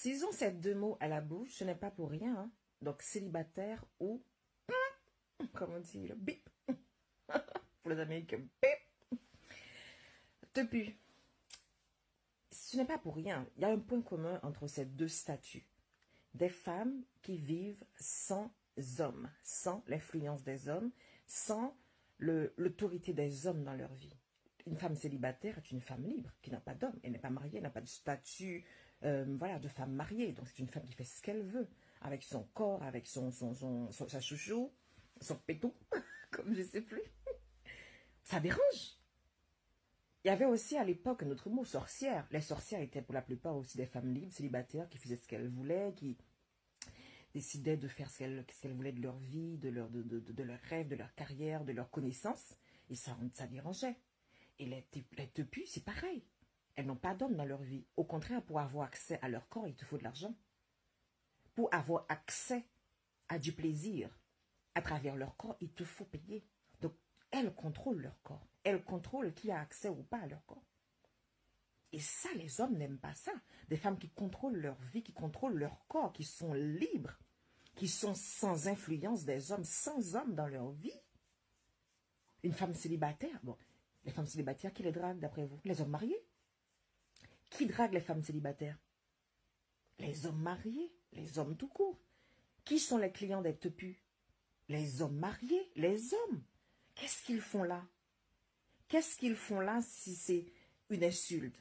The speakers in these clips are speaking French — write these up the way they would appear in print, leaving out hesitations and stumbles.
S'ils ont ces deux mots à la bouche, ce n'est pas pour rien. Hein. Donc, célibataire ou, comment on dit, le bip. Pour les Américains, bip. Depuis, ce n'est pas pour rien. Il y a un point commun entre ces deux statuts. Des femmes qui vivent sans hommes, sans l'influence des hommes, sans l'autorité des hommes dans leur vie. Une femme célibataire est une femme libre, qui n'a pas d'homme, elle n'est pas mariée, elle n'a pas de statut voilà, de femme mariée. Donc c'est une femme qui fait ce qu'elle veut, avec son corps, avec sa chouchou, son pétou, comme je ne sais plus. Ça dérange. Il y avait aussi à l'époque un autre mot, sorcière. Les sorcières étaient pour la plupart aussi des femmes libres, célibataires, qui faisaient ce qu'elles voulaient, qui décidaient de faire ce qu'elles voulaient de leur vie, de leurs rêves, de leur carrière, de leurs connaissances. Et ça dérangeait. Et les tepus, c'est pareil. Elles n'ont pas d'homme dans leur vie. Au contraire, pour avoir accès à leur corps, il te faut de l'argent. Pour avoir accès à du plaisir à travers leur corps, il te faut payer. Donc, elles contrôlent leur corps. Elles contrôlent qui a accès ou pas à leur corps. Et ça, les hommes n'aiment pas ça. Des femmes qui contrôlent leur vie, qui contrôlent leur corps, qui sont libres, qui sont sans influence des hommes, sans hommes dans leur vie. Une femme célibataire, bon, les femmes célibataires, qui les draguent d'après vous? Les hommes mariés. Qui drague les femmes célibataires? Les hommes mariés, les hommes tout court. Qui sont les clients des tepus? Les hommes mariés, les hommes. Qu'est-ce qu'ils font là? Qu'est-ce qu'ils font là si c'est une insulte?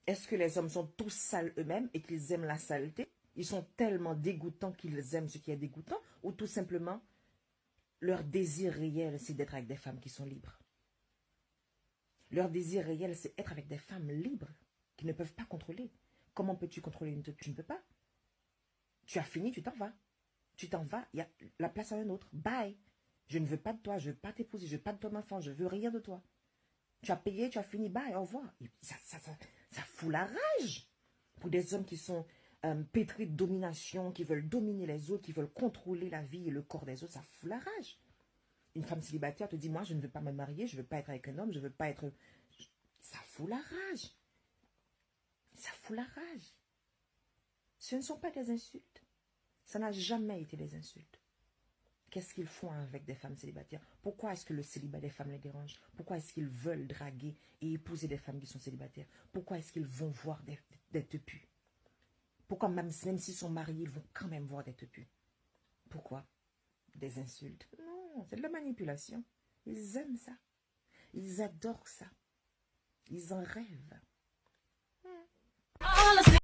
Est-ce que les hommes sont tous sales eux-mêmes et qu'ils aiment la saleté? Ils sont tellement dégoûtants qu'ils aiment ce qui est dégoûtant? Ou tout simplement, leur désir réel, c'est d'être avec des femmes qui sont libres? Leur désir réel, c'est être avec des femmes libres qui ne peuvent pas contrôler. Comment peux-tu contrôler une tepue? Tu ne peux pas. Tu as fini, tu t'en vas. Tu t'en vas, il y a la place à un autre. Bye. Je ne veux pas de toi, je ne veux pas t'épouser, je ne veux pas de ton enfant, je ne veux rien de toi. Tu as payé, tu as fini, bye, au revoir. Et ça fout la rage. Pour des hommes qui sont pétris de domination, qui veulent dominer les autres, qui veulent contrôler la vie et le corps des autres, ça fout la rage. Une femme célibataire te dit, moi, je ne veux pas me marier, je ne veux pas être avec un homme, je ne veux pas être... Ça fout la rage. Ça fout la rage. Ce ne sont pas des insultes. Ça n'a jamais été des insultes. Qu'est-ce qu'ils font avec des femmes célibataires? Pourquoi est-ce que le célibat des femmes les dérange? Pourquoi est-ce qu'ils veulent draguer et épouser des femmes qui sont célibataires? Pourquoi est-ce qu'ils vont voir des tepus? Pourquoi même s'ils sont mariés, ils vont quand même voir des tepus? Pourquoi? Des insultes? Non, c'est de la manipulation. Ils aiment ça. Ils adorent ça. Ils en rêvent.